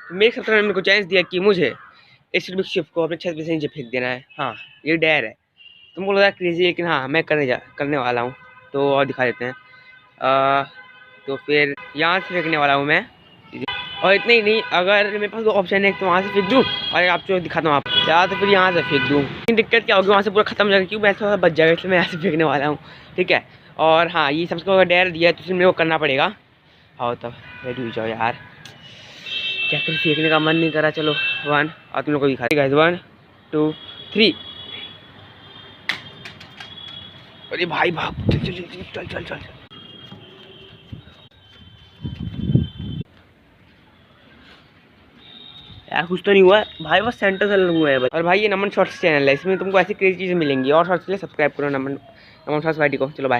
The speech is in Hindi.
मेरे सब्सक्राइबर ने मेरे को चैलेंज दिया कि मुझे इस रूबिक क्यूब को अपने छत पे से नीचे फेंक देना है। हाँ, ये डेयर है। तुमको लगा क्रेजी, लेकिन हाँ मैं करने वाला हूँ। तो और दिखा देते हैं। तो फिर यहाँ से फेंकने वाला हूँ मैं। और इतना ही नहीं, अगर मेरे पास दो ऑप्शन है, एक तो वहाँ से फेंक दूँ और एक आपको दिखाता हूँ आप, या तो फिर यहाँ से फेंक दूँ। दिक्कत क्या होगी, वहाँ से पूरा खत्म हो जाएगा, क्योंकि मैं थोड़ा बच जाएगा, इसलिए मैं यहाँ से फेंकने वाला हूँ। ठीक है। और हाँ, ये सबसे अगर डेयर दिया है तो मेरे को करना पड़ेगा। आओ तब रेडी हो जाओ यार, क्या फिर फेंकने का मन नहीं करा। चलो 1, और तुम लोग को दिखा गाइस, 1 2 3। अरे भाई भाग, चल चल चल चल चल चल। यार कुछ तो नहीं हुआ भाई, बस सेंटर से हुआ है बस। और भाई ये नमन शॉर्ट्स चैनल है, इसमें तुमको ऐसी क्रेजी चीज़ें मिलेंगी। और शॉर्ट्स के लिए सब्सक्राइब करो नमन शॉर्ट्स भाई को। चलो बाय।